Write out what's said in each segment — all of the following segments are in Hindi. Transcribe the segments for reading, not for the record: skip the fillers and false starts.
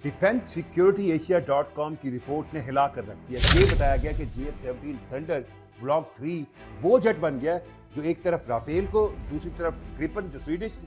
डिफेंस सिक्योरिटी एशिया .com की रिपोर्ट ने हिला कर रख दिया। ये बताया गया कि GF-17 थंडर ब्लॉक 3 वो जेट बन गया जो एक तरफ राफेल को, दूसरी तरफ ग्रिपन जो स्वीडिश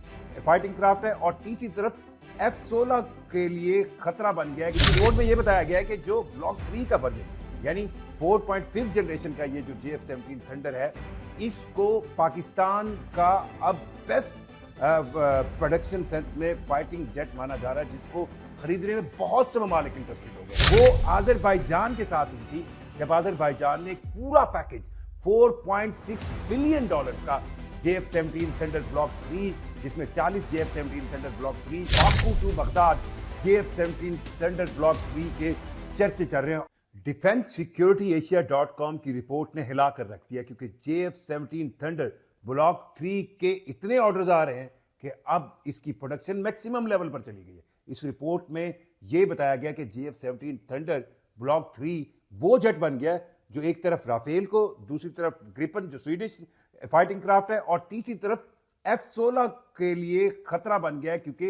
फाइटिंग क्राफ्ट है, और तीसरी तरफ F-16 के लिए खतरा बन गया है। रिपोर्ट में ये बताया गया है कि जो ब्लॉक 3 का वर्जन यानी 4.5 जनरेशन का ये जो GF-17 थंडर है, इसको पाकिस्तान का अब बेस्ट प्रोडक्शन सेंस में फाइटिंग जेट माना जा रहा है, जिसको खरीदने में बहुत से ममालिक इंटरेस्टेड हो गए। वो आज़रबाईजान के साथ हुई थी जब आज़रबाईजान ने एक पूरा पैकेज 4.6 बिलियन डॉलर का JF-17 थंडर ब्लॉक 3, जिसमें 40 JF-17 thunder block 3, Baku to Baghdad JF-17 thunder block 3 के चर्चे चल रहे हैं। डिफेंस सिक्योरिटी एशिया .com की रिपोर्ट ने हिला कर रख दिया, क्योंकि JF-17 थंडर ब्लॉक 3 के इतने ऑर्डर्स आ रहे हैं कि अब इसकी प्रोडक्शन मैक्सिमम लेवल पर चली गई है। इस रिपोर्ट में यह बताया गया कि JF-17 थंडर ब्लॉक 3 वो जेट बन गया जो एक तरफ राफेल को, दूसरी तरफ ग्रिपन जो स्वीडिश फाइटिंग क्राफ्ट है, और तीसरी तरफ F-16 के लिए खतरा बन गया है, क्योंकि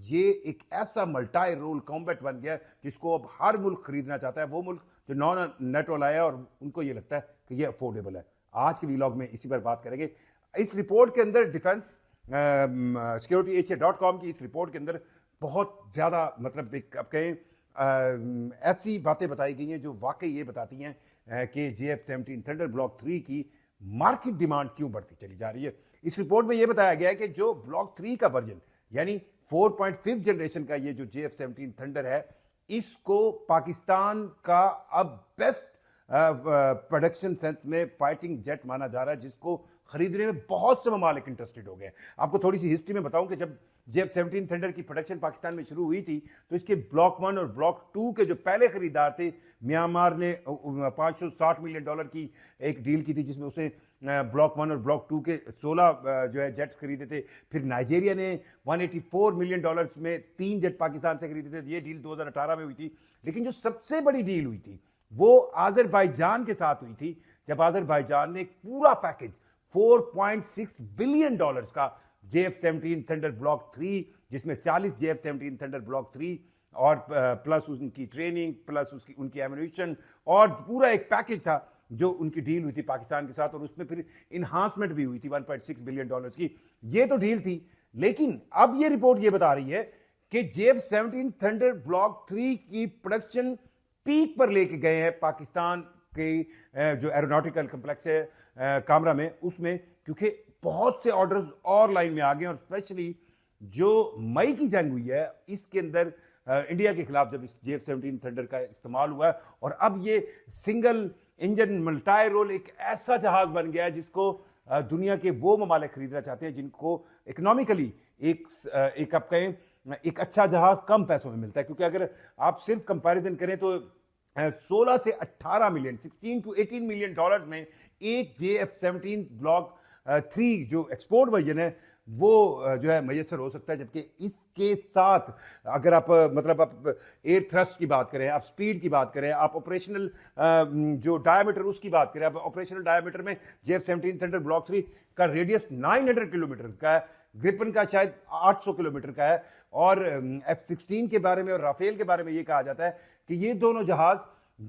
ये एक ऐसा मल्टी रोल कॉम्बैट बन गया जिसको अब हर मुल्क खरीदना चाहता है, वो मुल्क जो नॉन नेटो लाया है और उनको ये लगता है कि ये अफोर्डेबल है। आज के व्लॉग में इसी पर बात करेंगे। इस रिपोर्ट के अंदर डिफेंस सिक्योरिटी एशिया .com की इस रिपोर्ट के अंदर बहुत ज़्यादा मतलब एक अब कहें ऐसी बातें बताई गई हैं जो वाकई ये बताती हैं कि JF-17 थंडर ब्लॉक 3 की मार्केट डिमांड क्यों बढ़ती चली जा रही है। इस रिपोर्ट में ये बताया गया है कि जो ब्लॉक 3 का वर्जन यानी 4.5 जनरेशन का ये जो JF-17 थंडर है, इसको पाकिस्तान का अब बेस्ट प्रोडक्शन सेंस में फाइटिंग जेट माना जा रहा है, जिसको खरीदने में बहुत से ममालिक इंटरेस्टेड हो गए। आपको थोड़ी सी हिस्ट्री में बताऊं कि जब JF-17 थंडर की प्रोडक्शन पाकिस्तान में शुरू हुई थी, तो इसके ब्लॉक 1 और ब्लॉक 2 के जो पहले खरीदार थे, म्यांमार ने $560 मिलियन की एक डील की थी, जिसमें उसने ब्लॉक 1 और ब्लॉक 2 के 16 जो है जेट्स खरीदे थे। फिर नाइजीरिया ने $184 मिलियन में 3 जेट पाकिस्तान से खरीदे थे। ये डील 2018 में हुई थी। लेकिन जो सबसे बड़ी डील हुई थी वो आज़रबाईजान के साथ हुई थी, जब आज़रबाईजान ने एक पूरा पैकेज 4.6 बिलियन डॉलर्स का JF-17 थंडर ब्लॉक 3, जिसमें 40 JF-17 थंडर ब्लॉक 3 और प्लस उनकी ट्रेनिंग, प्लस उनकी एम्यूनिशन, और पूरा एक पैकेज था जो उनकी डील हुई थी पाकिस्तान के साथ, और उसमें फिर इन्हांसमेंट भी हुई थी 1.6 बिलियन डॉलर्स की। ये तो डील थी, लेकिन अब ये रिपोर्ट ये बता रही है कि JF-17 थंडर ब्लॉक 3 की प्रोडक्शन पीक पर लेके गए हैं पाकिस्तान के जो एरोनॉटिकल कम्प्लेक्स है कामरा में, उसमें, क्योंकि बहुत से ऑर्डर्स और लाइन में आ गए। और स्पेशली जो मई की जंग हुई है, इसके अंदर इंडिया के खिलाफ जब इस JF-17 थंडर का इस्तेमाल हुआ है, और अब ये सिंगल इंजन मल्टी रोल एक ऐसा जहाज बन गया है जिसको दुनिया के वो ममालिक खरीदना चाहते हैं जिनको इकोनॉमिकली एक आप कहें एक अच्छा जहाज कम पैसों में मिलता है। क्योंकि अगर आप सिर्फ कंपैरिजन करें तो 16 से 18 मिलियन, 16 to 18 मिलियन डॉलर में एक JF-17 ब्लॉक 3 जो एक्सपोर्ट वर्जन है वो जो है मैसर हो सकता है। जबकि इसके साथ अगर आप मतलब आप एयर थ्रस्ट की बात करें, आप स्पीड की बात करें, आप ऑपरेशनल जो डायमीटर उसकी बात करें, आप ऑपरेशनल डायमीटर में JF-17 थंडर ब्लॉक 3 का रेडियस 900 किलोमीटर का है, ग्रिपन का शायद 800 किलोमीटर का है, और F-16 के बारे में और राफेल के बारे में ये कहा जाता है कि ये दोनों जहाज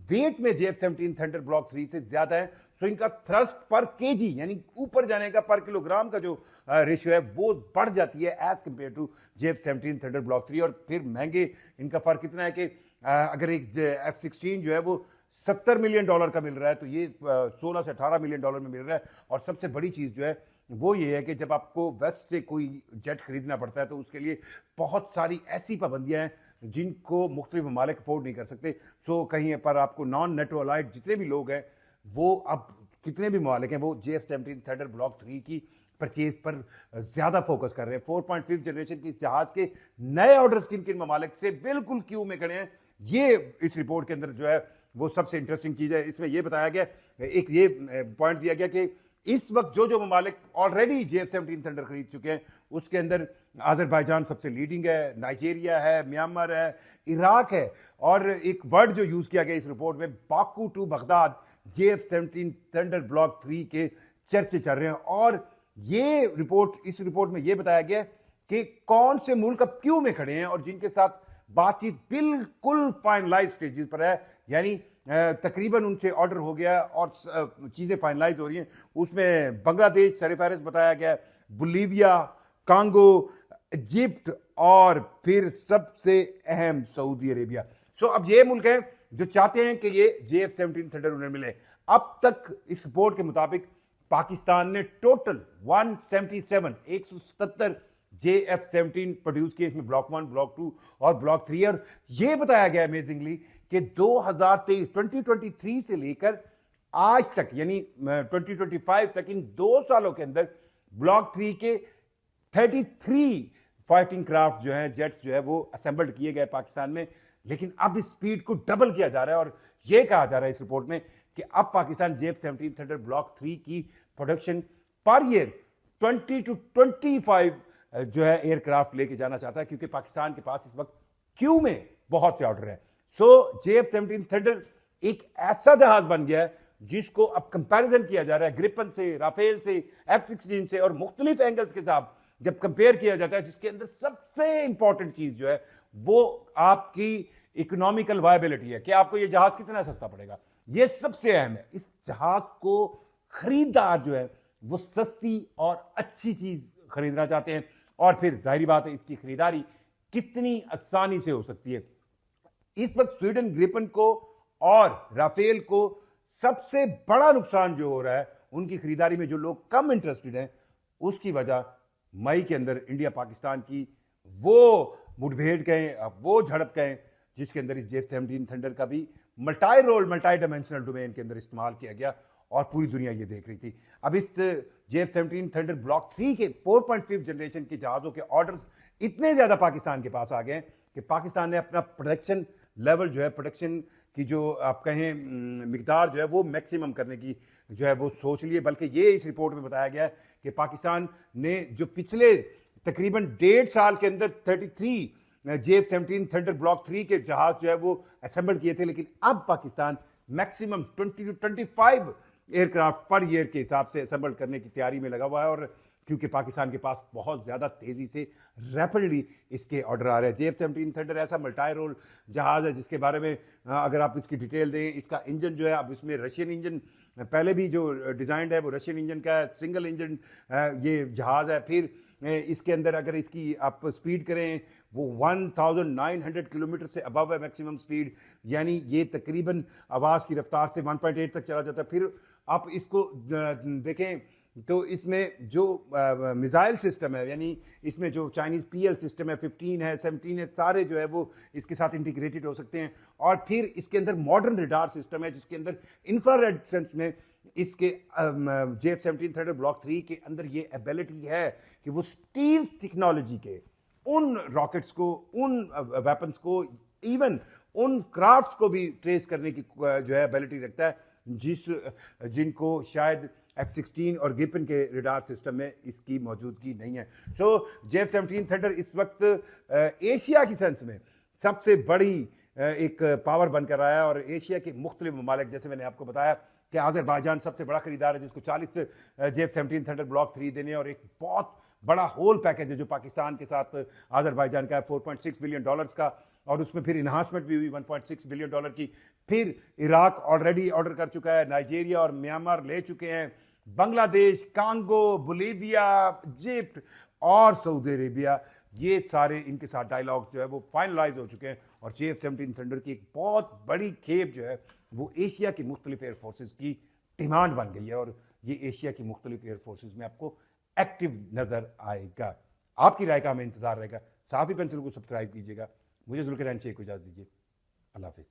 वेट में JF-17 थंडर ब्लॉक 3 से ज्यादा है। सो इनका थ्रस्ट पर केजी यानी ऊपर जाने का पर किलोग्राम का जो रेशियो है वो बढ़ जाती है as compare to JF-17 thunder block 3। और फिर महंगे इनका फर्क इतना है कि अगर एक F-16 जो है वो $70 मिलियन का मिल रहा है, तो ये 16 से 18 मिलियन डॉलर में मिल रहा है। और सबसे बड़ी चीज जो है वो ये है कि जब आपको वेस्ट से कोई जेट खरीदना पड़ता है तो उसके लिए बहुत सारी ऐसी पाबंदियां हैं जिनको मुख्तलिफ ममालिक अफोर्ड नहीं कर सकते। सो कहीं पर आपको नॉन नेटो अलाइड जितने भी लोग हैं, वो अब कितने भी ममालिक हैं, वो JF-17 थंडर ब्लॉक 3 की परचेज पर ज्यादा फोकस कर रहे हैं। 4.5 जनरेशन की इस जहाज के नए ऑर्डर्स किन किन ममालिक से बिल्कुल क्यू में खड़े हैं, ये इस रिपोर्ट के अंदर जो है वो सबसे इंटरेस्टिंग चीज है। इसमें यह बताया गया, एक ये पॉइंट दिया गया कि इस वक्त जो ममालिक ऑलरेडी JF-17 थंडर खरीद चुके हैं, उसके अंदर आज़रबाईजान सबसे लीडिंग है, नाइजीरिया है, म्यांमार है, इराक है, और एक वर्ड जो यूज किया गया इस रिपोर्ट में, Baku to Baghdad JF-17 thunder block 3 के चर्चे चल रहे हैं। और इस रिपोर्ट में यह बताया गया कि कौन से मुल्क अब क्यू में खड़े हैं और जिनके साथ बातचीत बिल्कुल फाइनलाइज स्टेजेस पर है, यानी तकरीबन उनसे ऑर्डर हो गया और चीज़ें फाइनलाइज हो रही हैं। उसमें बांग्लादेश सरफहरिस्त बताया गया, बोलीविया, कांगो, इजिप्ट और फिर सबसे अहम सऊदी अरेबिया। सो अब ये मुल्क हैं जो चाहते हैं कि ये JF-17 थंडर उन्हें मिले। अब तक इस रिपोर्ट के मुताबिक पाकिस्तान ने टोटल 177 JF-17 प्रोड्यूस किए, इसमें ब्लॉक 1, ब्लॉक 2 और ब्लॉक 3। और यह बताया गया अमेजिंगली कि 2023 से लेकर आज तक यानी 2025 तक, इन 2 सालों के अंदर ब्लॉक 3 के 33 फाइटिंग क्राफ्ट जो हैं, जेट्स जो है वो असेंबल्ड किए गए पाकिस्तान में। लेकिन अब इस स्पीड को डबल किया जा रहा है और यह कहा जा रहा है इस रिपोर्ट में कि अब पाकिस्तान JF-17 थंडर ब्लॉक 3 की प्रोडक्शन पर ईयर 20 to 25 जो है एयरक्राफ्ट लेके जाना चाहता है, क्योंकि पाकिस्तान के पास इस वक्त क्यू में बहुत से ऑर्डर हैं। सो JF-17 थंडर एक ऐसा जहाज बन गया है जिसको अब कंपैरिजन किया जा रहा है ग्रिपन से, राफेल से, F-16 से, और मुख्तलिफ एंगल्स के साथ जब कंपेयर किया जाता है, जिसके अंदर सबसे इंपॉर्टेंट चीज जो है वो आपकी इकोनॉमिकल वायबिलिटी है कि आपको ये जहाज कितना सस्ता पड़ेगा। ये सबसे अहम है। इस जहाज को खरीदार जो है वो सस्ती और अच्छी चीज खरीदना चाहते हैं, और फिर जाहिर बात है इसकी खरीदारी कितनी आसानी से हो सकती है। इस वक्त स्वीडन ग्रिपन को और राफेल को सबसे बड़ा नुकसान जो हो रहा है उनकी खरीदारी में, जो लोग कम इंटरेस्टेड हैं, उसकी वजह मई के अंदर इंडिया पाकिस्तान की वो मुठभेड़ कहें, वो झड़प कहें, जिसके अंदर इस JF-17 थंडर का भी multi role, multi dimensional domain के अंदर इस्तेमाल किया गया और पूरी दुनिया ये देख रही थी। अब इस JF-17 थंडर ब्लॉक 3 के 4.5 जनरेशन के जहाज़ों के ऑर्डर्स इतने ज़्यादा पाकिस्तान के पास आ गए कि पाकिस्तान ने अपना प्रोडक्शन लेवल जो है, प्रोडक्शन की जो आप कहें मिकदार जो है वो मैक्सिमम करने की जो है वो सोच लिए। बल्कि ये इस रिपोर्ट में बताया गया है कि पाकिस्तान ने जो पिछले तकरीबन 1.5 साल के अंदर 33 JF-17 थंडर ब्लॉक 3 के जहाज जो है वो असेंबल किए थे, लेकिन अब Pakistan maximum 20 to 25 aircraft per year के हिसाब से असेंबल करने की तैयारी में लगा हुआ है। और क्योंकि पाकिस्तान के पास बहुत ज़्यादा तेज़ी से रैपिडली इसके ऑर्डर आ रहे हैं। JF-17 थंडर ऐसा मल्टी रोल जहाज़ है जिसके बारे में अगर आप इसकी डिटेल दें, इसका इंजन जो है अब इसमें रशियन इंजन, पहले भी जो डिज़ाइंड है वो रशियन इंजन का है, सिंगल इंजन ये जहाज़ है। फिर इसके अंदर अगर इसकी आप स्पीड करें वो 1900 किलोमीटर से अबव है मैक्सिमम स्पीड, यानी ये तकरीबन आवाज़ की रफ्तार से 1.8 तक चला जाता है। फिर आप इसको देखें तो इसमें जो मिसाइल सिस्टम है, यानी इसमें जो चाइनीज़ PL सिस्टम है, 15 है, 17 है, सारे जो है वो इसके साथ इंटीग्रेटेड हो सकते हैं। और फिर इसके अंदर मॉडर्न रडार सिस्टम है जिसके अंदर इंफ्रारेड सेंस में इसके JF-17 थंडर ब्लॉक 3 के अंदर ये एबिलिटी है कि वो स्टील टेक्नोलॉजी के उन रॉकेट्स को, उन वेपन्स को, इवन उन क्राफ्ट्स को भी ट्रेस करने की जो है एबिलिटी रखता है, जिनको शायद F-16 और ग्रिपन के रडार सिस्टम में इसकी मौजूदगी नहीं है। सो JF-17 थंडर इस वक्त एशिया की सेंस में सबसे बड़ी एक पावर बनकर आया है। और एशिया के मुख्तलिफ ममालिक, जैसे मैंने आपको बताया कि आज़रबाईजान सबसे बड़ा खरीदार है जिसको 40 JF-17 थंडर ब्लॉक 3 देने, और एक बहुत बड़ा होल पैकेज है जो पाकिस्तान के साथ आज़रबाईजान का है $4.6 बिलियन का, और उसमें फिर इन्हांसमेंट भी हुई $1.6 बिलियन की। फिर इराक ऑलरेडी ऑर्डर कर चुका है, नाइजीरिया और म्यांमार ले चुके हैं, बांग्लादेश, कांगो, बोलीविया, इजिप्ट और सऊदी अरेबिया, ये सारे इनके साथ डायलॉग जो है वो फाइनलाइज हो चुके हैं। और JF-17 थंडर की एक बहुत बड़ी खेप जो है वो एशिया की मुख्तलिफ एयर फोर्सेज की डिमांड बन गई है, और ये एशिया की मुख्तलिफ एयर फोर्सेज में आपको एक्टिव नजर आएगा। आपकी राय का हमें इंतजार रहेगा। साफी पेंसिल को सब्सक्राइब कीजिएगा। मुझे जुल्किरैन शेख को इजाज़त दीजिए। अल्लाह हाफिज़।